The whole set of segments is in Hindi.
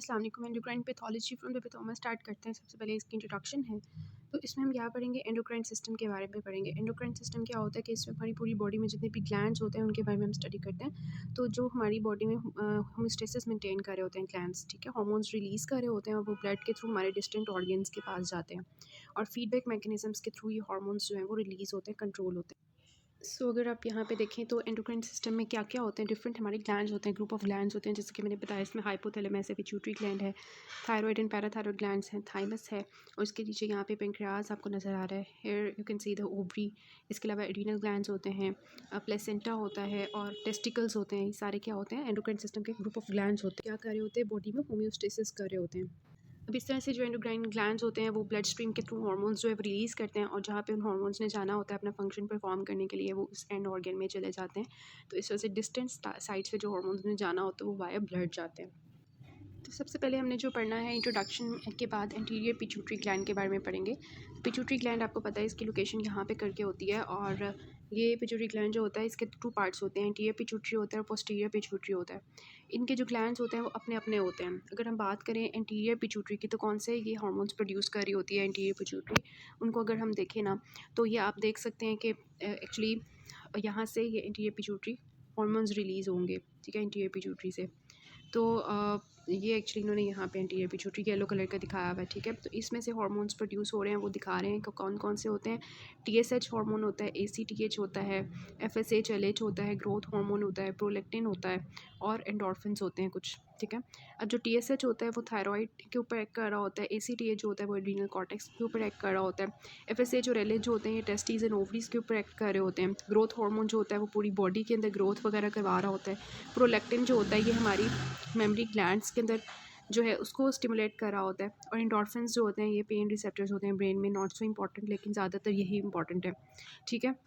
अस्सलाम वालेकुम। Endocrine pathology from the Pathoma start करते हैं। सबसे पहले इसकी इंट्रोडक्शन है, तो इसमें हम क्या पढ़ेंगे, एंडोक्राइन सिस्टम के बारे में पढ़ेंगे। एंडोक्राइन सिस्टम क्या होता है कि इसमें हमारी पूरी बॉडी में जितने भी ग्लैंड्स होते हैं उनके बारे में हम स्टडी करते हैं। तो जो हमारी बॉडी में होमोस्टेसिस मेंटेन कर रहे होते हैं ग्लैंड्स, ठीक है, हार्मोन्स रिलीज़ कर रहे होते हैं और वो ब्लड के थ्रू हमारे डिस्टेंट ऑर्गन्स के पास जाते हैं और फीडबैक मैकेनिज्म्स के थ्रू ये हार्मोन्स जो हैं वो रिलीज़ होते हैं, कंट्रोल होते हैं। अगर आप यहाँ पे देखें तो एंडोक्राइन सिस्टम में क्या क्या होते हैं, डिफरेंट हमारे ग्लैंड्स होते हैं, ग्रुप ऑफ ग्लैंड्स होते हैं, जैसे कि मैंने बताया इसमें हाइपोथैलेमस है, पिट्यूटरी ग्लैंड है, थायराइड एंड पैराथायराइड ग्लैंड्स हैं, थाइमस है और इसके नीचे यहाँ पे पेंक्रियाज आपको नज़र आ रहा है, here you can see the ovary. इसके अलावा एड्रीनल ग्लैंड्स होते हैं, प्लेसेंटा होता है और टेस्टिकल्स होते हैं। ये सारे क्या होते हैं, एंडोक्राइन सिस्टम के ग्रुप ऑफ ग्लैंड्स होते हैं। क्या कर रहे होते हैं, बॉडी में होम्योस्टेसिस कर रहे होते हैं। अब इस तरह से जो एंडोक्राइन ग्लैंड्स होते हैं वो ब्लड स्ट्रीम के थ्रू हार्मोन्स जो है रिलीज़ करते हैं और जहाँ पे उन हार्मोन्स ने जाना होता है अपना फंक्शन परफॉर्म करने के लिए वो उस एंड ऑर्गन में चले जाते हैं। तो इस वजह से डिस्टेंट साइड से जो हार्मोन्स ने जाना होता है वो वाया ब्लड जाते हैं। तो सबसे पहले हमने जो पढ़ना है, इंट्रोडक्शन के बाद एंटीरियर पिट्यूटरी ग्लैंड के बारे में पढ़ेंगे। पिट्यूटरी ग्लैंड आपको पता है इसकी लोकेशन यहाँ पे करके होती है और ये पिट्यूटरी ग्लैंड जो होता है इसके 2 पार्ट्स होते हैं, एंटीरियर पिट्यूटरी होता है और पोस्टीरियर पिट्यूटरी होता है। इनके जो ग्लैंड्स होते हैं वो अपने अपने होते हैं। अगर हम बात करें एंटीरियर पिट्यूटरी की, तो कौन से ये हार्मोन्स प्रोड्यूस कर रही होती है एंटीरियर पिट्यूटरी, उनको अगर हम देखें ना, तो ये आप देख सकते हैं कि एक्चुअली यहाँ से ये एंटीरियर पिट्यूटरी हार्मोन्स रिलीज़ होंगे, ठीक है, एंटीरियर पिट्यूटरी से। तो ये एक्चुअली इन्होंने यहाँ पे एंटीरियर पिट्यूटरी येलो कलर का दिखाया हुआ है, ठीक है। तो इसमें से हार्मोन्स प्रोड्यूस हो रहे हैं, वो दिखा रहे हैं कि कौन कौन से होते हैं। टीएसएच हार्मोन होता है, एसीटीएच होता है, एफएसएच एलएच होता है, ग्रोथ हार्मोन होता है, प्रोलैक्टिन होता है और एंडोर्फिन्स होते हैं कुछ, ठीक है। अब जो टीएसएच होता है वो थायराइड के ऊपर एक्ट कर रहा होता है, एसीटीएच जो होता है वो एड्रीनल कॉर्टेक्स के ऊपर एक्ट कर रहा होता है, एफएसएच और एलएच जो होते हैं ये टेस्टिस एंड ओवरीज के ऊपर एक्ट कर रहे होते हैं। ग्रोथ हार्मोन जो होता है वो पूरी बॉडी के अंदर ग्रोथ वगैरह करवा रहा होता है। प्रोलैक्टिन जो होता है ये हमारी मेमोरी ग्लैंड्स के अंदर जो है उसको स्टिमुलेट कर रहा होता है और एंडोर्फिन्स जो होते हैं ये पेन रिसेप्टर्स होते हैं ब्रेन में, नॉट सो इम्पॉर्टेंट लेकिन ज़्यादातर यही इंपॉर्टेंट है, ठीक है।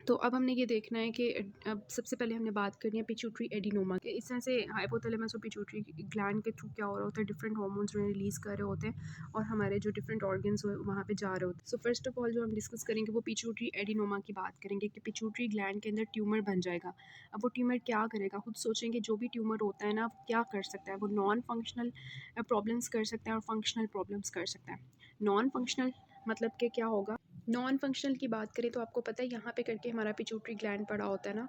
तो अब हमने ये देखना है कि अब सबसे पहले हमने बात करनी है पिट्यूटरी एडिनोमा के। इस तरह से हाइपोथैलेमस और पिट्यूटरी ग्लैंड के थ्रू क्या हो रहा होता है, डिफरेंट हार्मोन्स जो है रिलीज़ कर रहे होते हैं और हमारे जो डिफरेंट ऑर्गन्स वहाँ पे जा रहे होते हैं। सो फर्स्ट ऑफ ऑल जो हम डिस्कस करेंगे वो पिट्यूटरी एडिनोमा की बात करेंगे कि पिट्यूटरी ग्लैंड के अंदर ट्यूमर बन जाएगा। अब वो ट्यूमर क्या करेगा, खुद सोचेंगे, जो भी ट्यूमर होता है ना वो क्या कर सकता है, वो नॉन फंक्शनल प्रॉब्लम्स कर सकता है और फंक्शनल प्रॉब्लम्स कर सकता है। नॉन फंक्शनल मतलब कि क्या होगा, नॉन फंक्शनल की बात करें तो आपको पता है यहाँ पे करके हमारा पिट्यूटरी ग्लैंड पड़ा होता है ना,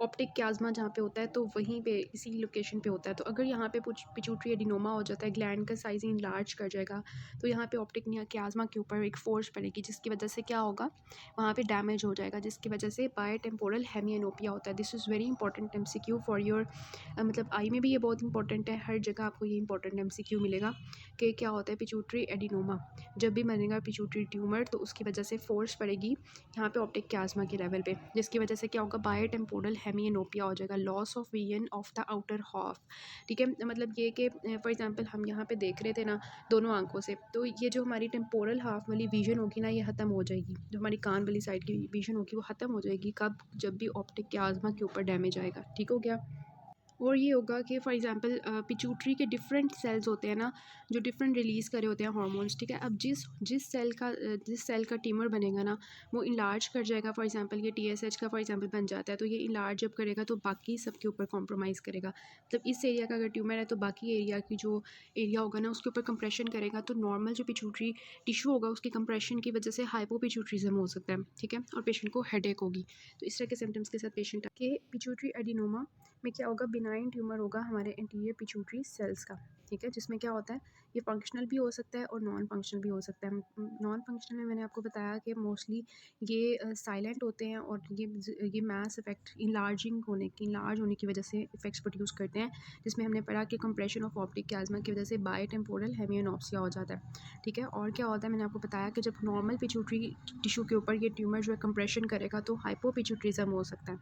ऑप्टिक क्याज़्मा जहाँ पे होता है तो वहीं पे इसी लोकेशन पे होता है। तो अगर यहाँ पे पिट्यूटरी एडिनोमा हो जाता है, ग्लैंड का साइज इंलार्ज कर जाएगा, तो यहाँ पे ऑप्टिक क्याज़्मा के ऊपर एक फोर्स पड़ेगी जिसकी वजह से क्या होगा, वहाँ पे डैमेज हो जाएगा, जिसकी वजह से बायोटेम्पोरल हेमिएनोपिया होता है। This is very important MCQ for your, मतलब आई में भी ये बहुत इंपॉर्टेंट है, हर जगह आपको ये इंपॉर्टेंट एमसीक्यू मिलेगा कि क्या होता है पिट्यूटरी एडिनोमा। जब भी बनेगा पिट्यूटरी ट्यूमर तो उसकी वजह से फोर्स पड़ेगी यहाँ पे ऑप्टिक क्याज़्मा के लेवल पे, जिसकी वजह से क्या होगा, बायोटेम्पोरल हेमिएनोपिया हो जाएगा, loss of vision of the outer half, ठीक है। मतलब ये कि फॉर एग्जांपल हम यहाँ पे देख रहे थे ना दोनों आंखों से, तो ये जो हमारी टेम्पोरल हाफ वाली विजन होगी ना ये ख़त्म हो जाएगी, जो हमारी कान वाली साइड की विजन होगी वो ख़त्म हो जाएगी। कब, जब भी ऑप्टिक क्याज़्मा के ऊपर डैमेज आएगा, ठीक हो गया। और ये होगा कि फॉर एग्जांपल पिट्यूटरी के डिफरेंट सेल्स होते हैं ना जो डिफरेंट रिलीज़ करे होते हैं हार्मोन्स, ठीक है। अब जिस सेल का ट्यूमर बनेगा ना वो इनलार्ज कर जाएगा। फॉर एग्जांपल ये टीएसएच का फॉर एग्जांपल बन जाता है, तो ये इनलार्ज जब करेगा तो बाकी सब के ऊपर कॉम्प्रोमाइज़ करेगा। मतलब इस एरिया का अगर ट्यूमर है तो बाकी एरिया की जो एरिया होगा ना उसके ऊपर कंप्रेशन करेगा, तो नॉर्मल जो पिट्यूटरी टिश्यू होगा उसकी कंप्रेशन की वजह से हाइपोपिट्यूटरिज्म हो सकता है, ठीक है, और पेशेंट को हेडेक होगी। तो इस तरह के सिम्टम्स के साथ पेशेंट के पिट्यूटरी एडिनोमा में क्या होगा, बिनाइन ट्यूमर होगा हमारे एंटीरियर पिट्यूटरी सेल्स का, ठीक है, जिसमें क्या होता है ये फंक्शनल भी हो सकता है और नॉन फंक्शनल भी हो सकता है। नॉन फंक्शनल में मैंने आपको बताया कि मोस्टली ये साइलेंट होते हैं और ये मैस इफेक्ट इनलार्ज होने की वजह से इफेक्ट्स प्रोड्यूस करते हैं, जिसमें हमने पढ़ा कि कंप्रेशन ऑफ ऑप्टिक क्याज़्मा की वजह से बायोटेम्पोरल हेमिएनोप्सिया हो जाता है, ठीक है। और क्या होता है, मैंने आपको बताया कि जब नॉर्मल पिट्यूटरी टिश्यू के ऊपर ये ट्यूमर जो है कंप्रेशन करेगा तो हाइपोपिट्यूटरिज्म हो सकता है,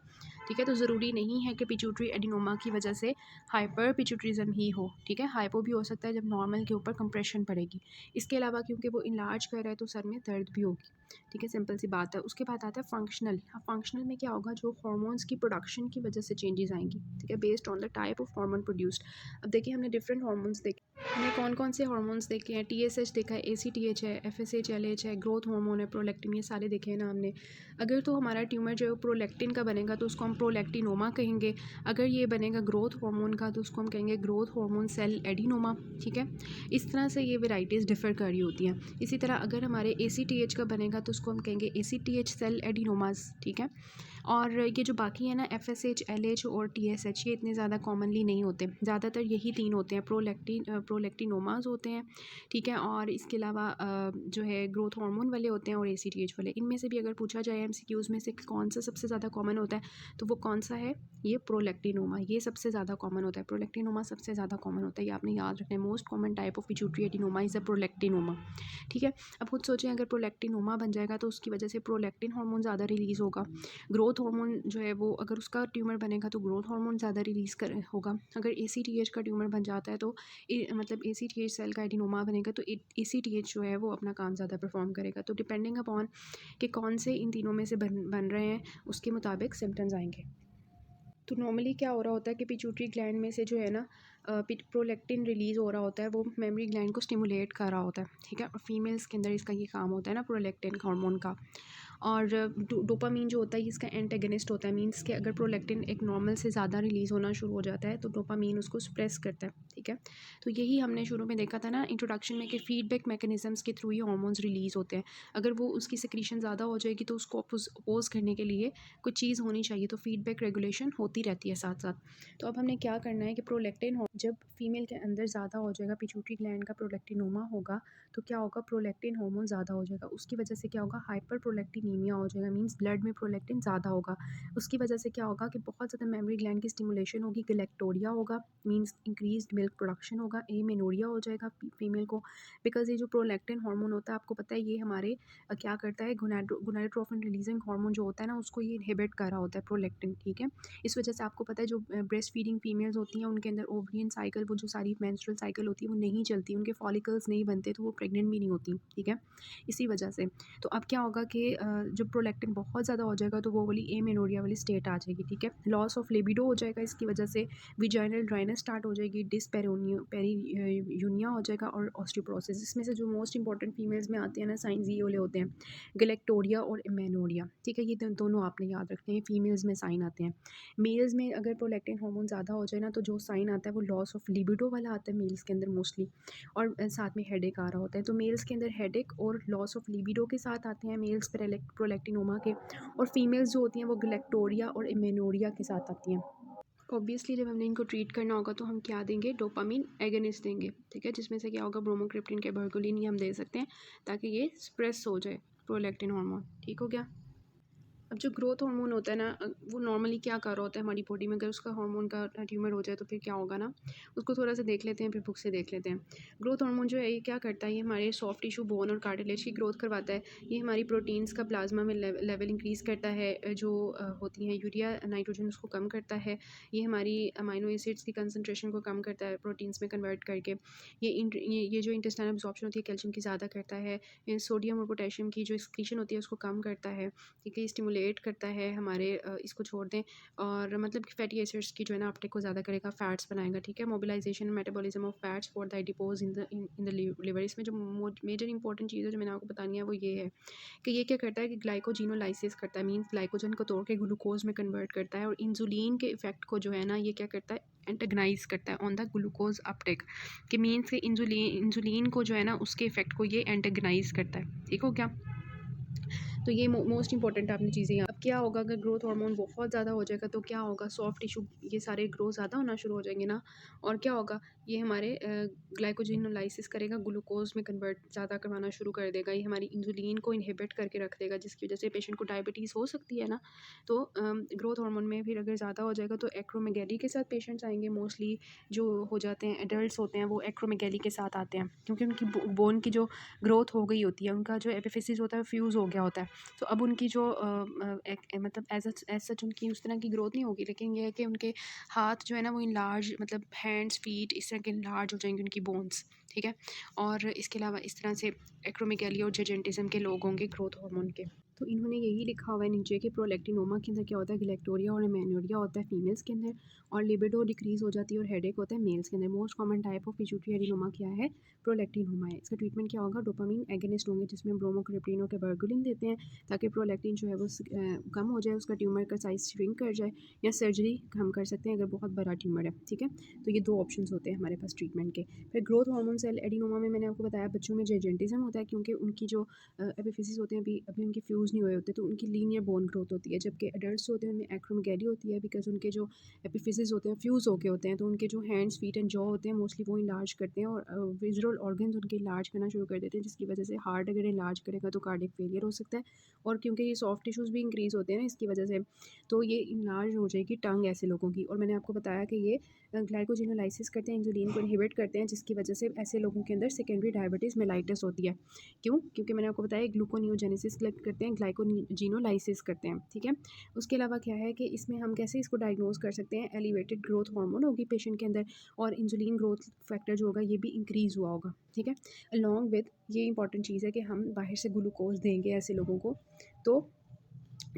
ठीक है। तो ज़रूरी नहीं है कि पिट्यूटरी एडिनोमा की वजह से हाइपर पिट्यूटरिज्म ही हो, ठीक है, हाइपो भी हो सकता है जब नॉर्मल के ऊपर कंप्रेशन पड़ेगी। इसके अलावा क्योंकि वो इनलार्ज कर रहा है तो सर में दर्द भी होगी, ठीक है, सिंपल सी बात है। उसके बाद आता है फंक्शनल। अब फंक्शनल में क्या होगा, जो हार्मोन्स की प्रोडक्शन की वजह से चेंजेस आएंगी, ठीक है, based on the type of hormone produced. अब देखिए हमने डिफरेंट हार्मोन्स देखे, हमने कौन कौन से हार्मोन्स देखे हैं, टीएसएच देखा है, एसीटीएच है, एफएसएच एलएच है, ग्रोथ हार्मोन है, प्रोलैक्टिन, ये सारे देखे हैं ना हमने। अगर तो हमारा ट्यूमर जो है प्रोलैक्टिन का बनेगा तो उसको हम प्रोलैक्टिनोमा कहेंगे। अगर ये बनेगा ग्रोथ हार्मोन का तो उसको हम कहेंगे ग्रोथ हार्मोन सेल एडिनोमा, ठीक है। इस तरह से ये वेराइटीज़ डिफ़र कर रही होती हैं। इसी तरह अगर हमारे ACTH का बनेगा तो उसको हम कहेंगे ACTH सेल एडिनोमास, ठीक है। और ये जो बाकी है ना FSH, LH और TSH, ये इतने ज़्यादा कॉमनली नहीं होते। ज़्यादातर यही 3 होते हैं, प्रोलैक्टिनोमास होते हैं, ठीक है। और इसके अलावा जो है ग्रोथ हार्मोन वाले होते हैं और ACTH वाले। इनमें से भी अगर पूछा जाए MCQs में से कौन सा सबसे ज़्यादा कॉमन होता है, तो वो कौन सा है, ये प्रोलैक्टिनोमा, ये सबसे ज़्यादा कॉमन होता है। प्रोलैक्टिनोमा सबसे ज़्यादा कॉमन होता है, ये आपने याद रखना है। Most common type of pituitary adenoma is a prolactinoma, ठीक है। अब खुद सोचें, अगर प्रोलैक्टिनोमा बन जाएगा तो उसकी वजह से प्रोलैक्टिन हार्मोन ज़्यादा रिलीज़ होगा। ग्रोथ हार्मोन जो है वो, अगर उसका ट्यूमर बनेगा तो ग्रोथ हार्मोन ज़्यादा रिलीज़ कर होगा। अगर ACTH का ट्यूमर बन जाता है तो मतलब ACTH सेल का एडिनोमा बनेगा तो ACTH जो है वो अपना काम ज़्यादा परफॉर्म करेगा। तो डिपेंडिंग अपॉन कि कौन से इन तीनों में से बन रहे हैं, उसके मुताबिक सिम्टम्स आएंगे। तो नॉर्मली क्या हो रहा होता है कि पिट्यूटरी ग्लैंड में से जो है ना प्रोलैक्टिन रिलीज़ हो रहा होता है, वो मेमोरी ग्लैंड को स्टिमुलेट कर रहा होता है, ठीक है। और फीमेल्स के अंदर इसका ये काम होता है ना प्रोलैक्टिन हार्मोन का। और डोपामीन जो होता है इसका एंटेगनिस्ट होता है, मींस कि अगर प्रोलैक्टिन एक नॉर्मल से ज़्यादा रिलीज़ होना शुरू हो जाता है तो डोपामीन उसको सप्रेस करता है, ठीक है। तो यही हमने शुरू में देखा था ना इंट्रोडक्शन में, कि फीडबैक मैकेनिज़म्स के थ्रू ही हार्मोन्स रिलीज़ होते हैं। अगर वो उसकी सिक्रीशन ज़्यादा हो जाएगी तो उसको अपोज करने के लिए कुछ चीज़ होनी चाहिए, तो फीडबैक रेगुलेशन होती रहती है साथ साथ। तो अब हमने क्या करना है कि प्रोलैक्टिन जब फीमेल के अंदर ज़्यादा हो जाएगा, पिट्यूटरी ग्लैंड का प्रोलैक्टिनोमा होगा, तो क्या होगा, प्रोलैक्टिन हार्मोन ज़्यादा हो जाएगा। उसकी वजह से क्या होगा, हाइपर प्रोलैक्टिनीमिया हो जाएगा, मींस ब्लड में प्रोलैक्टिन ज़्यादा होगा। उसकी वजह से क्या होगा कि बहुत ज़्यादा मेमोरी ग्लैंड की स्टिमुलेशन होगी, गैलेक्टोरिया होगा, मींस इंक्रीज्ड मिल्क प्रोडक्शन होगा, एमेनोरिया हो जाएगा फीमेल को। बिकॉज ये जो प्रोलैक्टिन हार्मोन होता है, आपको पता है ये हमारे क्या करता है, गोनाडोट्रोपिन रिलीजिंग हार्मोन जो होता है ना, उसको ये इनहिबिट कर रहा होता है प्रोलैक्टिन, ठीक है। इस वजह से आपको पता है जो ब्रेस्ट फीडिंग फीमेल्स होती हैं उनके अंदर ओवरियन साइकिल, वो जो सारी मेंस्ट्रुअल साइकिल होती है वो नहीं चलती, उनके फॉलिकल्स नहीं बनते, तो वो प्रेग्नेंट भी नहीं होती, ठीक है, इसी वजह से। तो अब क्या होगा कि जब प्रोलैक्टिन बहुत ज़्यादा हो जाएगा तो वो वाली एमेनोरिया वाली स्टेट आ जाएगी, ठीक है। लॉस ऑफ लिबिडो हो जाएगा इसकी वजह से, विजाइनल ड्राइनेस स्टार्ट हो जाएगी, पेरीयूनिया हो जाएगा और ऑस्टियोपोरोसिस। इसमें से जो मोस्ट इंपॉर्टेंट फीमेल्स में आते हैं ना साइंस, ये वाले होते हैं, गैलेक्टोरिया और एमेनोरिया, ठीक है। ये दोनों आपने याद रखने हैं, फीमेल्स में साइन आते हैं। मेल्स में अगर प्रोलैक्टिन हार्मोन ज़्यादा हो जाए ना, तो जो साइन आता है वो लॉस ऑफ लिबिडो वाला आता है मेल्स के अंदर मोस्टली, और साथ में हेडेक आ रहा होता है। तो मेल्स के अंदर हेडेक और लॉस ऑफ लिबिडो के साथ आते हैं मेल्स प्रोलैक्टिनोमा के, और फीमेल्स जो होती हैं वो गैलेक्टोरिया और एमेनोरिया के साथ आती हैं। ऑब्वियसली जब हमने इनको ट्रीट करना होगा तो हम क्या देंगे, डोपामिन एगनिस्ट देंगे, ठीक है, जिसमें से क्या होगा, ब्रोमोक्रिप्टिन के बर्गोलिन ये हम दे सकते हैं ताकि ये स्प्रेस हो जाए प्रोलैक्टिन हार्मोन, ठीक हो गया। अब जो ग्रोथ हार्मोन होता है ना, वो नॉर्मली क्या कर रहा होता है हमारी बॉडी में, अगर उसका हार्मोन का ट्यूमर हो जाए तो फिर क्या होगा ना, उसको थोड़ा सा देख लेते हैं, फिर बुक से देख लेते हैं। ग्रोथ हार्मोन जो है ये क्या करता है, ये हमारे सॉफ्ट टिश्यू, बोन और कार्टिलेज की ग्रोथ करवाता है। ये हमारी प्रोटीन्स का प्लाज्मा में लेवल इंक्रीज़ करता है, जो होती हैं यूरिया नाइट्रोजन, उसको कम करता है। ये हमारी अमाइनो एसिड्स की कंसनट्रेशन को कम करता है प्रोटीन्स में कन्वर्ट करके। ये जो इंटेस्टाइनल अब्जॉर्प्शन होती है कैल्शियम की ज़्यादा करता है। सोडियम और पोटेशियम की जो एक्सक्रीशन होती है उसको कम करता है, ठीक है। स्टिमुलेट करता है हमारे इसको छोड़ दें, और मतलब कि फैटी एसिड्स की जो है ना अपटेक को ज़्यादा करेगा, फैट्स बनाएगा, ठीक है। Mobilization metabolism of fats for the adipose in the liver. इसमें जो मेजर इंपॉर्टेंट चीज़ है जो मैंने आपको बतानी है वो ये है कि ये क्या करता है कि ग्लाइकोजिनोलाइसिस करता है, मीन्स ग्लाइकोजन को तोड़ के ग्लूकोज में कन्वर्ट करता है, और इंसुलिन के इफेक्ट को जो है ना ये क्या करता है, एंटागनाइज करता है ऑन द ग्लूकोज अपटेक, कि मीन्स कि इंसुलिन को जो है ना उसके इफेक्ट को ये एंटागनाइज करता है, ठीक हो क्या। तो ये मोस्ट इंपॉर्टेंट आपने चीज़ें। अब क्या होगा अगर ग्रोथ हार्मोन बहुत ज़्यादा हो जाएगा तो क्या होगा, सॉफ्ट टिश्यू ये सारे ग्रो ज़्यादा होना शुरू हो जाएंगे ना, और क्या होगा, ये हमारे ग्लाइकोजिनोलाइसिस करेगा, ग्लूकोज में कन्वर्ट ज़्यादा करवाना शुरू कर देगा, ये हमारी इंसुलिन को इनहिबिट करके रख देगा, जिसकी वजह से पेशेंट को डायबिटीज़ हो सकती है ना। तो ग्रोथ हार्मोन में फिर अगर ज़्यादा हो जाएगा तो एक्रोमेगैली के साथ पेशेंट्स आएंगे, मोस्टली जो हो जाते हैं एडल्ट होते हैं वो एक्रोमेगैली के साथ आते हैं, क्योंकि उनकी बोन की जो ग्रोथ हो गई होती है, उनका जो एपिफिसिस होता है फ्यूज़ हो गया होता है। तो अब उनकी जो मतलब एज सच उनकी उस तरह की ग्रोथ नहीं होगी, लेकिन ये है कि उनके हाथ जो है ना वो इनलार्ज, मतलब हैंड्स फीट इस तरह के इनलार्ज हो जाएंगे उनकी बोन्स, ठीक है। और इसके अलावा इस तरह से एक्रोमेगैली और जेजेंटिज्म के लोग होंगे ग्रोथ हार्मोन के। तो इन्होंने यही लिखा हुआ है नीचे कि प्रोलैक्टिनोमा के अंदर क्या होता है, गैलेक्टोरिया और एमेनोरिया होता है फीमेल्स के अंदर, और लिबिडो डिक्रीज हो जाती है और हेडेक होता है मेल्स के अंदर। Most common type of pituitary adenoma क्या है, प्रोलैक्टिनोमा है। इसका ट्रीटमेंट क्या होगा, डोपामिन एगोनिस्ट होंगे जिसमें ब्रोमोक्रिप्टिन और कैबरगुलिन देते हैं ताकि प्रोलैक्टिन जो है वो कम हो जाए, उसका ट्यूमर का साइज श्रिंक कर जाए, या सर्जरी हम कर सकते हैं अगर बहुत बड़ा ट्यूमर है। ठीक है, तो ये 2 ऑप्शंस होते हैं हमारे पास ट्रीटमेंट के। फिर ग्रोथ हार्मोन सेल एडिनोमा में मैंने आपको बताया बच्चों में जेजेंटिज्म होता है क्योंकि उनकी जो एपिफिसिस होते हैं अभी उनके फ्यूज़ नहीं हुए होते, तो उनकी लीनियर बोन ग्रोथ होती है। जबकि एडल्ट्स होते हैं उनमें एक्रोमेगैली होती है बिकॉज उनके जो एपिफिसिस होते हैं फ्यूज़ होके होते हैं, तो उनके जो हैंड्स फीट एंड जॉ होते हैं मोस्टली वो इलाज करते हैं और विजुअल ऑर्गन्स उनके इलाज करना शुरू कर देते हैं, जिसकी वजह से हार्ट अगर इलाज करेगा तो कार्डियक फेलियर हो सकता है। और क्योंकि ये सॉफ्ट टिश्यूज़ भी इंक्रीज़ होते हैं ना इसकी वजह से, तो ये इलाज हो जाएगी टंग ऐसे लोगों की। और मैंने आपको बताया कि ये ग्लाइकोजिनोलाइसिस करते हैं, इंसुलिन को इनहिबिट करते हैं, जिसकी वजह से ऐसे लोगों के अंदर सेकेंडरी डायबिटीज़ मेलाइटिस होती है। क्यों? क्योंकि मैंने आपको बताया ग्लूकोनियोजेनेसिस करते हैं, ग्लाइकोजिनोलाइसिस करते हैं। ठीक है, उसके अलावा क्या है कि इसमें हम कैसे इसको डायग्नोज कर सकते हैं, एलिवेटेड ग्रोथ हार्मोन होगी पेशेंट के अंदर और इंसुलिन ग्रोथ फैक्टर जो होगा ये भी इंक्रीज़ हुआ होगा। ठीक है, अलॉन्ग विद ये इंपॉर्टेंट चीज़ है कि हम बाहर से ग्लूकोज देंगे ऐसे लोगों को, तो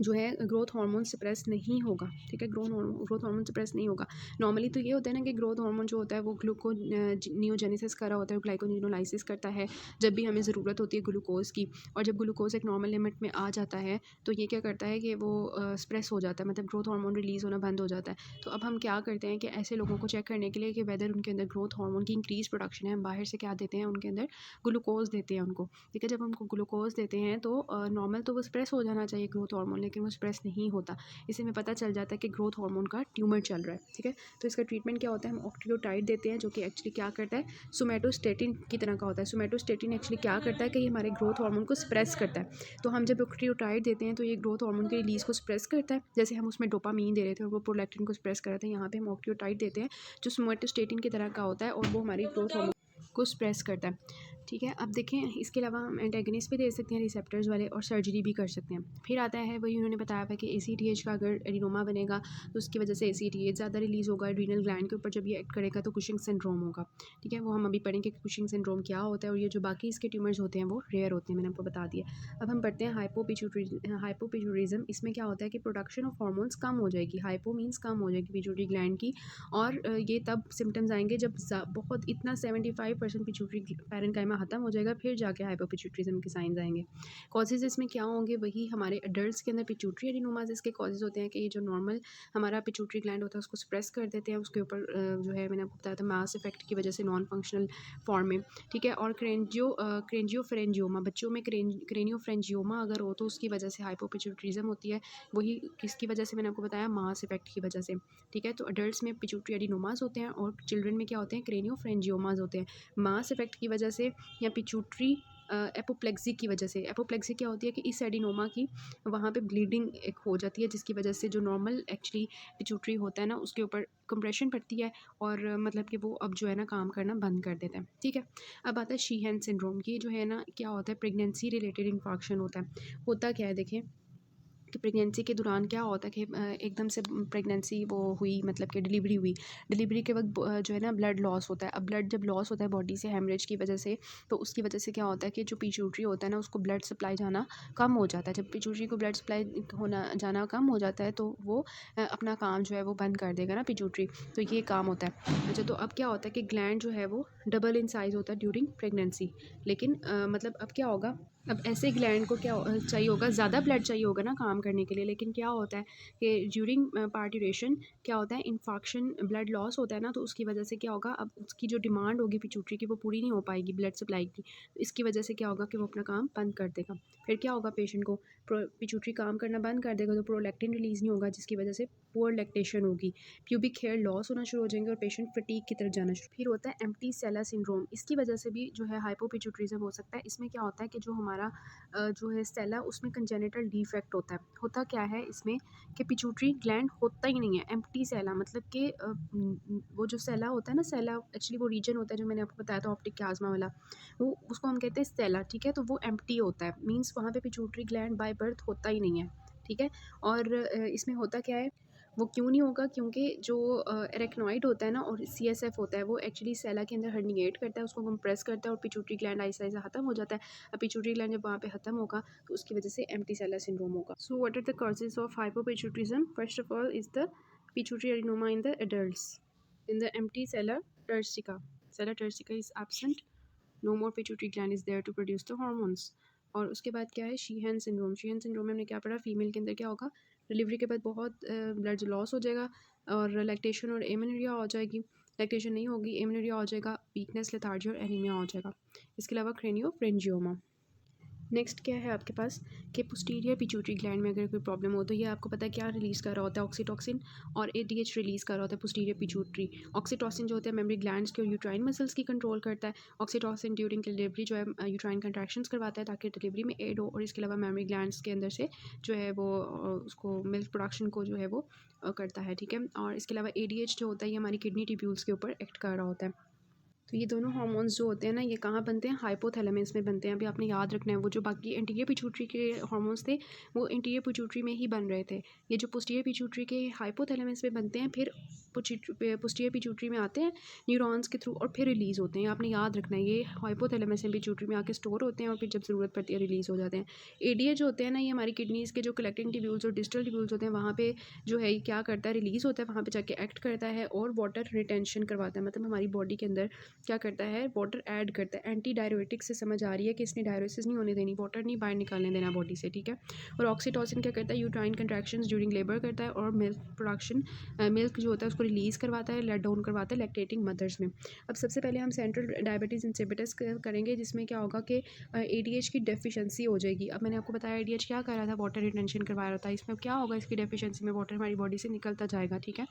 जो है ग्रोथ हार्मोन सप्रेस नहीं होगा। ठीक है, ग्रोथ हार्मोन सप्रेस नहीं होगा। नॉर्मली तो ये होता है ना कि ग्रोथ हार्मोन जो होता है वो नियोजेनेसिस कर रहा होता है, ग्लाइकोजिनोलाइसिस करता है जब भी हमें ज़रूरत होती है ग्लूकोज की, और जब ग्लूकोज एक नॉर्मल लिमिट में आ जाता है तो ये क्या करता है कि वो सप्रेस हो जाता है, मतलब ग्रोथ हार्मोन रिलीज़ होना बंद हो जाता है। तो अब हम क्या करते हैं कि ऐसे लोगों को चेक करने के लिए कि वेदर उनके अंदर ग्रोथ हार्मोन की इंक्रीज प्रोडक्शन है, हम बाहर से क्या देते हैं उनके अंदर, ग्लूकोज देते हैं उनको। ठीक है, जब हमको ग्लूकोज देते हैं तो नॉर्मल तो वो सप्रेस हो जाना चाहिए ग्रोथ हार्मोन, लेकिन वो सप्रेस नहीं होता। इसी में पता चल जाता है कि ग्रोथ हार्मोन का ट्यूमर चल रहा है। ठीक है, तो इसका ट्रीटमेंट क्या होता है, हम ऑक्ट्रियोटाइड देते हैं जो कि एक्चुअली क्या करता है, सोमेटोस्टेटिन की तरह का होता है। सोमेटोस्टेटिन एक्चुअली क्या करता है कि ये हमारे ग्रोथ हार्मोन को सप्रेस करता है। तो हम जब ऑक्ट्रियोटाइड देते हैं तो ये ग्रोथ हार्मोन के रिलीज़ को सप्रेस करता है, जैसे हम उसमें डोपामीन दे रहे थे और वो प्रोलैक्टिन को सप्रेस कर रहे थे, यहाँ पे हम ऑक्ट्रियोटाइड देते हैं जो सोमेटोस्टेटिन की तरह का होता है और वो हमारी ग्रोथ हार्मोन को सप्रेस करता है। ठीक है, अब देखें इसके अलावा हम एंटागनिस्ट भी दे सकते हैं रिसेप्टर्स वाले, और सर्जरी भी कर सकते हैं। फिर आता है वही उन्होंने बताया था कि ACTH का अगर एडिनोमा बनेगा तो उसकी वजह से ACTH ज़्यादा रिलीज़ होगा एड्रीनल ग्लैंड के ऊपर, जब ये एक्ट करेगा तो कुशिंग सिंड्रोम होगा। ठीक है, वो हम अभी पढ़ेंगे कि कुशिंग सिंड्रोम क्या होता है, और ये जो बाकी इसके ट्यूमर्स होते हैं वो रेयर होते हैं, मैंने आपको बता दिया। अब हम पढ़ते हैं हाइपोपिट्यूरिज्म। इसमें क्या होता है कि प्रोडक्शन ऑफ हार्मोन्स कम हो जाएगी, हाइपो मीन्स कम हो जाएगी पिट्यूटरी ग्लैंड की, और ये तब सिम्टम्स आएंगे जब बहुत इतना 75% पिट्यूटरी पैरेन्काइमा ख़त्म हो जाएगा, फिर जाके हाइपोपिट्यूटरिज्म के साइंस आएंगे। कॉजेज इसमें क्या होंगे, वही हमारे एडल्ट्स के अंदर पिट्यूटरी एडिनोमास इसके कॉजेज होते हैं कि ये जो नॉर्मल हमारा पिट्यूटरी ग्लैंड होता है उसको सप्रेस कर देते हैं, उसके ऊपर जो है मैंने आपको बताया था मास इफेक्ट की वजह से नॉन फंक्शनल फॉर्म में। ठीक है, और क्रेंजियोफ्रेंजियोमा, बच्चों में क्रेनियोफ्रेंजियोमा अगर हो तो उसकी वजह से हाइपोपिट्यूटरिज्म होती है, वही किसकी वजह से मैंने आपको बताया, मास इफेक्ट की वजह से। ठीक है, तो अडल्ट्स में पिट्यूटरी एडिनोमास होते हैं और चिल्ड्रन में क्या होते हैं, क्रेनियोफ्रेंजियोमास होते हैं, मास इफेक्ट की वजह से या पिट्यूटरी एपोप्लेक्सी की वजह से। एपोप्लेक्सी क्या होती है कि इस एडिनोमा की वहाँ पे ब्लीडिंग एक हो जाती है, जिसकी वजह से जो नॉर्मल एक्चुअली पिट्यूटरी होता है ना उसके ऊपर कंप्रेशन पड़ती है, और मतलब कि वो अब जो है ना काम करना बंद कर देता है। ठीक है, अब आता है शीहन सिंड्रोम की, जो है ना क्या होता है, प्रेगनेंसी रिलेटेड इन्फॉर्क्शन होता क्या है देखें कि प्रेगनेंसी के दौरान क्या होता है कि एकदम से प्रेगनेंसी वो हुई, मतलब कि डिलीवरी हुई, डिलीवरी के वक्त जो है ना ब्लड लॉस होता है। अब ब्लड जब लॉस होता है बॉडी से हेमरेज की वजह से, तो उसकी वजह से क्या होता है कि जो पिट्यूटरी होता है ना उसको ब्लड सप्लाई जाना कम हो जाता है। जब पिट्यूटरी को ब्लड सप्लाई होना जाना कम हो जाता है तो वो अपना काम जो है वो बंद कर देगा ना पिट्यूटरी, तो ये काम होता है। अच्छा, तो अब क्या होता है कि ग्लैंड जो है वो डबल इन साइज़ होता है ड्यूरिंग प्रेगनेंसी, लेकिन मतलब अब क्या होगा, अब ऐसे ग्लैंड को क्या चाहिए होगा, ज़्यादा ब्लड चाहिए होगा ना काम करने के लिए, लेकिन क्या होता है कि ड्यूरिंग पार्ट्यूरेशन क्या होता है, इन्फॉक्शन ब्लड लॉस होता है ना, तो उसकी वजह से क्या होगा, अब उसकी जो डिमांड होगी पिट्यूटरी की वो पूरी नहीं हो पाएगी ब्लड सप्लाई की, तो इसकी वजह से क्या होगा कि वो अपना काम बंद कर देगा। फिर क्या होगा, पेशेंट को पिट्यूटरी काम करना बंद कर देगा तो प्रोलैक्टिन रिलीज़ नहीं होगा, जिसकी वजह से पुअर लैक्टेशन होगी, प्यूबिक हेयर लॉस होना शुरू हो जाएंगे और पेशेंट फटीग की तरफ जाना शुरू। फिर होता है एम्प्टी सेला सिंड्रोम, इसकी वजह से भी जो है हाइपोपिट्यूटरिज्म हो सकता है। इसमें क्या होता है कि जो हमारा जो है सेला उसमें कंजेनिटल डिफेक्ट होता है। होता क्या है इसमें कि पिट्यूटरी ग्लैंड होता ही नहीं है, एम्प्टी सेला, मतलब कि वो जो सेला होता है ना, सेला एक्चुअली वो रीजन होता है जो मैंने आपको बताया था ऑप्टिक क्याज़्मा वाला, वो उसको हम कहते हैं सेला। ठीक है, तो वो एम्प्टी होता है, मीन्स वहाँ पे पिट्यूटरी ग्लैंड बाय बर्थ होता ही नहीं है। ठीक है, और इसमें होता क्या है, वो क्यों नहीं होगा? क्योंकि जो एरेक्नॉइड होता है ना और सीएसएफ होता है वो एक्चुअली सेला के अंदर हर्निएट करता है, उसको कंप्रेस करता है और पिट्यूटरी ग्लैंड आहिस्ता आहिस्ता ख़त्म हो जाता है। अब पिट्यूटरी ग्लैंड जब वहाँ पे ख़त्म होगा तो उसकी वजह से एम्प्टी सेलर सिंड्रोम होगा। So what are the causes of hypopituitarism? First of all is the pituitary adenoma in the adults. In the empty sella turcica is absent, no more pituitary gland is there to produce the hormones. और उसके बाद क्या है? शीहन सिंड्रोम। शीहन सिंड्रोम में हमने क्या पढ़ा? फीमेल के अंदर क्या होगा? डिलीवरी के बाद बहुत ब्लड लॉस हो जाएगा और लैक्टेशन और एमेनोरिया हो जाएगी। लैक्टेशन नहीं होगी, एमेनोरिया हो जाएगा, वीकनेस, लेथार्जी और एनीमिया हो जाएगा। इसके अलावा क्रेनियोफ्रेंजियोमा। नेक्स्ट क्या है आपके पास कि पोस्टीरियर पिट्यूटरी ग्लैंड में अगर कोई प्रॉब्लम हो तो ये आपको पता है क्या रिलीज़ कर रहा होता है? ऑक्सीटोसिन और एडीएच रिलीज़ कर रहा होता है पोस्टीरियर पिट्यूटरी। ऑक्सीटोसिन जो होता है मेमोरी ग्लैंड्स के और यूट्राइन मसल्स की कंट्रोल करता है। ऑक्सीटोसिन ड्यूरिंग डिलीवरी जो है यूट्राइन कंट्रैक्शंस करवाता है ताकि डिलीवरी में एड हो, और इसके अलावा मेमोरी ग्लैंड्स के अंदर से जो है वो उसको मिल्क प्रोडक्शन को जो है वो करता है, ठीक है। और इसके अलावा एडीएच जो होता है ये हमारी किडनी ट्यूब्यूल्स के ऊपर एक्ट कर रहा होता है। तो ये दोनों हार्मोन्स जो होते हैं ना ये कहाँ बनते हैं? हाइपोथैलेमस में बनते हैं। अभी आपने याद रखना है वो जो बाकी एंटीरियर पिट्यूटरी के हार्मोन्स थे वो इंटीरियर पिट्यूटरी में ही बन रहे थे। ये जो पोस्टीरियर पिट्यूटरी के हाइपोथैलेमस में बनते हैं फिर पोस्टीरियर पिट्यूटरी में आते हैं न्यूरॉन्स के थ्रू और फिर रिलीज़ होते हैं। आपने याद रखना है ये हाइपोथैलेमस में पिट्यूटरी में आके स्टोर होते हैं और फिर जब ज़रूरत पड़ती है रिलीज़ हो जाते हैं। एडीए जो होते हैं ना ये हमारी किडनीज़ के जो कलेक्टिंग ट्यूब्यूल्स और डिस्टल ट्यूब्यूल्स होते हैं वहाँ पे जो है ये क्या करता है? रिलीज़ होता है, वहाँ पे जाके एक्ट करता है और वाटर रिटेंशन करवाता है। मतलब हमारी बॉडी के अंदर क्या करता है? वाटर ऐड करता है। एंटी डायरेटिक से समझ आ रही है कि इसने डायरेसिस नहीं होने देनी, वाटर नहीं बाहर निकालने देना बॉडी से, ठीक है। और ऑक्सीटोसिन क्या करता है? यूट्राइन कंट्रैक्शंस ड्यूरिंग लेबर करता है और मिल्क प्रोडक्शन मिल्क जो होता है उसको रिलीज़ करवाता है, लेट डाउन करवाता है लैक्टेटिंग मदर्स में। अब सबसे पहले हम सेंट्रल डायबिटीज़ इंसिपिटस करेंगे जिसमें क्या होगा कि एडीएच की डेफिशिएंसी हो जाएगी। अब मैंने आपको बताया एडीएच क्या कर रहा था? वाटर रिटेंशन करवा रहा था। इसमें अब क्या होगा? इसकी डेफिशिएंसी में वाटर हमारी बॉडी से निकलता जाएगा, ठीक है।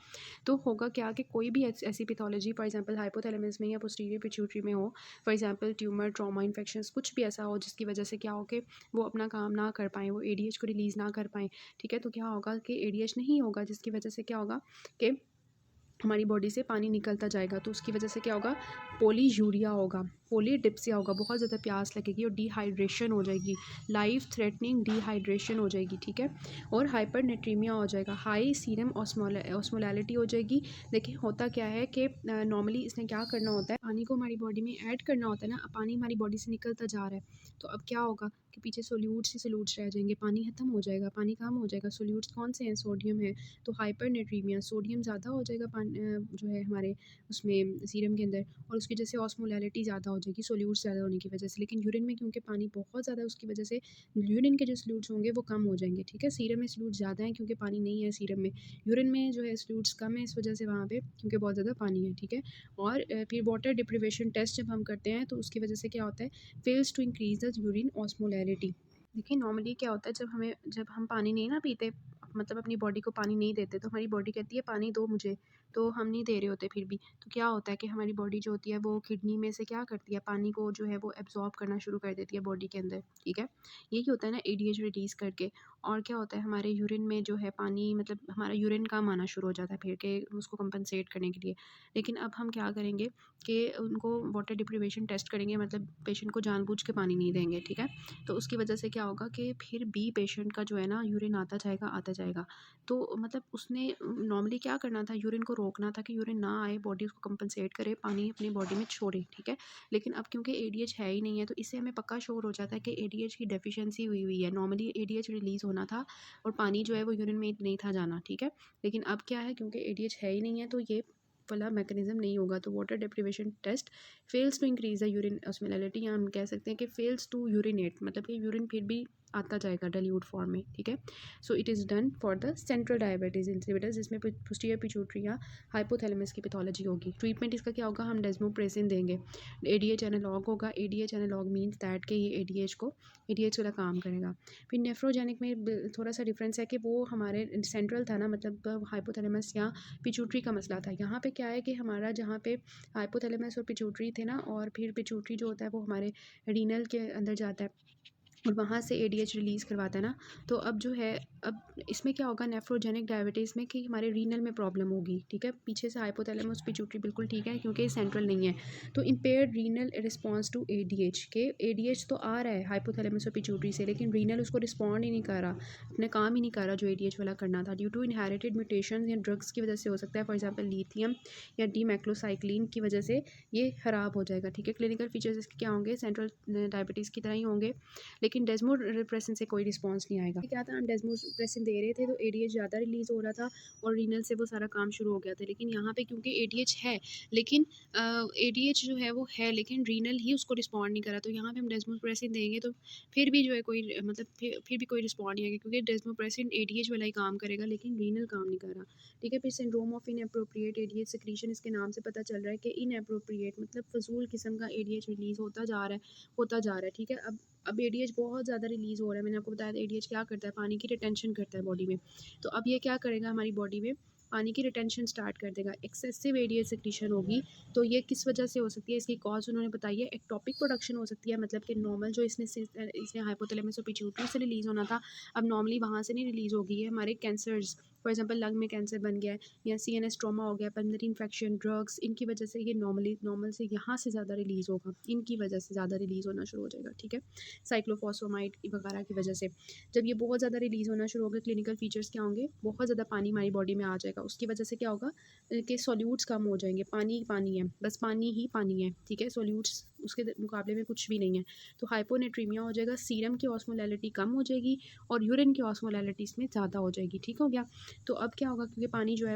तो होगा क्या कि कोई भी ऐसी पैथोलॉजी फॉर एग्जांपल हाइपोथैलेमस में या पोस्टीरियर पिट्यूटरी में हो, for example tumour, trauma, infections, कुछ भी ऐसा हो जिसकी वजह से क्या हो कि वो अपना काम ना कर पाएँ, वो एडीएच को रिलीज़ ना कर पाएँ, ठीक है। तो क्या होगा कि एडीएच नहीं होगा जिसकी वजह से क्या होगा कि हमारी बॉडी से पानी निकलता जाएगा। तो उसकी वजह से क्या होगा? पॉलीयूरिया होगा, पॉलीडिप्सिया होगा, बहुत ज़्यादा प्यास लगेगी और डिहाइड्रेशन हो जाएगी, लाइफ थ्रेटनिंग डिहाइड्रेशन हो जाएगी, ठीक है। और हाइपरनेट्रीमिया हो जाएगा, हाई सीरम ऑस्मोलैलिटी हो जाएगी। देखिए होता क्या है कि नॉर्मली इसने क्या करना होता है? पानी को हमारी बॉडी में ऐड करना होता है ना। अब पानी हमारी बॉडी से निकलता जा रहा है तो अब क्या होगा कि पीछे सोल्यूट्स ही सोल्यूट्स रह जाएंगे, पानी खत्म हो जाएगा, पानी कम हो जाएगा। सोल्यूट्स कौन से हैं? सोडियम है। तो हाइपरनेट्रीमिया, सोडियम ज़्यादा हो जाएगा जो है हमारे उसमें सीरम के अंदर, और उसकी वजह से ऑस्मोलैलिटी ज़्यादा हो जाएगी सोल्यूट्स ज़्यादा होने की वजह से। लेकिन यूरिन में क्योंकि पानी बहुत ज़्यादा है उसकी वजह से यूरिन के जो सोल्यूट्स होंगे वो कम हो जाएंगे, ठीक है। सीरम में सोल्यूट्स ज़्यादा हैं क्योंकि पानी नहीं है सीरम में, यूरिन में जो है सोल्यूट्स कम है इस वजह से वहाँ पे क्योंकि बहुत ज़्यादा पानी है, ठीक है। और फिर वाटर डिप्रिवेशन टेस्ट जब हम करते हैं तो उसकी वजह से क्या होता है? Fails to increase the urine osmolarity. देखिए नॉर्मली क्या होता है जब हम पानी नहीं ना पीते, मतलब अपनी बॉडी को पानी नहीं देते तो हमारी बॉडी कहती है पानी दो मुझे, तो हम नहीं दे रहे होते फिर भी। तो क्या होता है कि हमारी बॉडी जो होती है वो किडनी में से क्या करती है? पानी को जो है वो एब्जॉर्ब करना शुरू कर देती है बॉडी के अंदर, ठीक है। यही होता है ना एडीएच रिलीज़ करके। और क्या होता है हमारे यूरिन में जो है पानी, मतलब हमारा यूरिन कम आना शुरू हो जाता है फिर के उसको कंपनसेट करने के लिए। लेकिन अब हम क्या करेंगे कि उनको वाटर डिप्रिवेशन टेस्ट करेंगे, मतलब पेशेंट को जानबूझ के पानी नहीं देंगे, ठीक है। तो उसकी वजह से क्या होगा कि फिर भी पेशेंट का जो है ना यूरिन आता जाएगा आता जाएगा। तो मतलब उसने नॉर्मली क्या करना था? यूरिन को रोकना था कि यूरिन ना आए, बॉडी उसको कंपनसेट करे, पानी अपनी बॉडी में छोड़े, ठीक है। लेकिन अब क्योंकि एडीएच है ही नहीं है तो इससे हमें पक्का श्योर हो जाता है कि एडीएच की डेफिशिएंसी हुई हुई है। नॉर्मली एडीएच रिलीज़ होना था और पानी जो है वो यूरिन में नहीं था जाना, ठीक है। लेकिन अब क्या है क्योंकि एडीएच है ही नहीं है तो ये वाला मैकेनिज्म नहीं होगा। तो water deprivation test fails to increase the urine osmolarity, या हम कह सकते हैं कि फेल्स टू यूरिनेट, मतलब कि यूरिन फिर भी आता जाएगा डाइल्यूट फॉर्म में, ठीक है। So it is done for the central diabetes insipidus जिसमें पोस्टीरियर पिट्यूटरी या हाइपोथैलेमस की पैथोलॉजी होगी। ट्रीटमेंट इसका क्या होगा? हम डेस्मोप्रेसिन देंगे, एडीएच एनालॉग होगा। एडीएच एनालॉग मीन्स दैट कि ये एडीएच वाला काम करेगा। फिर नेफ्रोजेनिक में थोड़ा सा डिफरेंस है कि वो हमारे सेंट्रल था ना, मतलब हाइपोथैलेमस या पिट्यूटरी का मसला था। यहाँ पे क्या है कि हमारा जहाँ पे हाइपोथैलेमस और पिट्यूटरी थे ना, और फिर पिट्यूटरी जो होता है वो हमारे रीनल के अंदर जाता है, और वहाँ से एडीएच रिलीज़ करवाता है ना, तो अब जो है, अब इसमें क्या होगा नेफ्रोजेनिक डायबिटीज़ में कि हमारे रीनल में प्रॉब्लम होगी, ठीक है। पीछे से हाइपोथैलेमस पिट्यूटरी बिल्कुल ठीक है क्योंकि ये सेंट्रल नहीं है। तो impaired renal response to ADH के, एडीएच तो आ रहा है हाइपोथैलेमस और पिट्यूटरी से, लेकिन रीनल उसको रिस्पॉन्ड ही नहीं कर रहा, अपने काम ही नहीं कर रहा जो एडीएच वाला करना था, ड्यू टू इनहेरिटेड म्यूटेशन या ड्रग्स की वजह से हो सकता है, फॉर एग्जाम्पल लिथियम या डीमैक्लोसाइक्लिन की वजह से ये ख़राब हो जाएगा, ठीक है। क्लिनिकल फीचर्स इसके क्या होंगे, सेंट्रल डायबिटीज़ की तरह ही होंगे, लेकिन डेस्मोप्रेसिन से कोई रिस्पांस नहीं आएगा। क्या था, हम डेस्मोप्रेसिन दे रहे थे तो एडीएच ज़्यादा रिलीज़ हो रहा था और रीनल से वो सारा काम शुरू हो गया था। लेकिन यहाँ पे क्योंकि एडीएच है, लेकिन एडीएच जो है वो है, लेकिन रीनल ही उसको रिस्पॉन्ड नहीं करा, तो यहाँ पे हम डेस्मोप्रेसिन देंगे तो फिर भी जो है कोई मतलब फिर भी कोई रिस्पॉन्ड नहीं आएगा, क्योंकि डेस्मोप्रेसिन एडीएच वाला ही काम करेगा लेकिन रीनल काम नहीं कर रहा, ठीक है। फिर syndrome of inappropriate ADH secretion, इसके नाम से पता चल रहा है कि इनएप्रोप्रिएट मतलब फजूल किस्म का एडीएच रिलीज़ होता जा रहा है, होता जा रहा है, ठीक है। अब एडीएच बहुत ज़्यादा रिलीज़ हो रहा है, मैंने आपको बताया था एडीएच क्या करता है, पानी की रिटेंशन करता है बॉडी में। तो अब ये क्या करेगा, हमारी बॉडी में पानी की रिटेंशन स्टार्ट कर देगा, एक्सेसिव एडीएच सिक्रीशन होगी। तो ये किस वजह से हो सकती है, इसकी कॉज उन्होंने बताई है, एक्टोपिक प्रोडक्शन हो सकती है, मतलब कि नॉर्मल जो इसने हाइपोथैलेमस और पिट्यूटरी से रिलीज़ होना था, अब नॉर्मली वहाँ से नहीं रिलीज़ होगी। है हमारे कैंसर्स, फॉर एग्जांपल लंग में कैंसर बन गया है या सीएनएस ट्रॉमा हो गया, पल्मोनरी इन्फेक्शन, ड्रग्स, इनकी वजह से ये नॉर्मल से यहाँ से ज़्यादा रिलीज़ होगा, इनकी वजह से ज़्यादा रिलीज़ होना शुरू हो जाएगा, ठीक है। साइक्लोफॉस्फेमाइड वगैरह की वजह से जब ये बहुत ज़्यादा रिलीज़ होना शुरू होगा, क्लिनिकल फीचर्स क्या होंगे, बहुत ज़्यादा पानी हमारी बॉडी में आ जाएगा, उसकी वजह से क्या होगा कि सॉल्यूट्स कम हो जाएंगे, पानी पानी है, बस पानी ही पानी है, ठीक है। सॉल्यूट्स उसके मुकाबले में कुछ भी नहीं है, तो हाइपोनेट्रीमिया हो जाएगा, सीरम की ऑस्मोलैलिटी कम हो जाएगी और यूरिन की ऑस्मोलैलिटी इसमें ज़्यादा हो जाएगी, ठीक हो गया। तो अब क्या होगा, क्योंकि पानी जो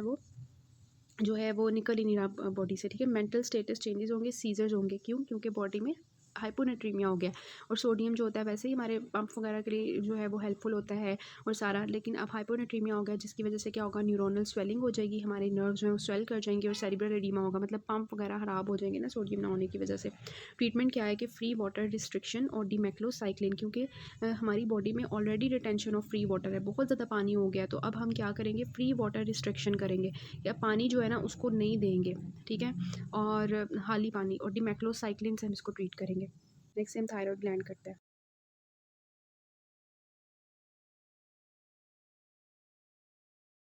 है वो निकल ही नहीं रहा बॉडी से, ठीक है। मेंटल स्टेटस चेंजेस होंगे, सीजर्स होंगे, क्यों, क्योंकि बॉडी में हाइपोनेट्रीमिया हो गया। और सोडियम जो होता है वैसे ही हमारे पंप वगैरह के लिए जो है वो हेल्पफुल होता है और सारा, लेकिन अब हाइपोनेट्रीमिया हो गया जिसकी वजह से क्या होगा, न्यूरोनल स्वेलिंग हो जाएगी, हमारे नर्व्स जो है वो स्वेल कर जाएंगे और सेरिब्रल एडीमा होगा, मतलब पंप वगैरह खराब हो जाएंगे ना सोडियम ना होने की वजह से। ट्रीटमेंट क्या है कि फ्री वाटर रिस्ट्रिक्शन और डीमैक्लोसाइक्लिन, क्योंकि हमारी बॉडी में already retention of free water है, बहुत ज़्यादा पानी हो गया, तो अब हम क्या करेंगे, फ्री वाटर रिस्ट्रिक्शन करेंगे, या पानी जो है ना उसको नहीं देंगे, ठीक है। और खाली पानी और डिमेक्लोसाइक्लिन से हम इसको ट्रीट करेंगे। नेक्स्ट टाइम थायराइड ग्लैंड करता है।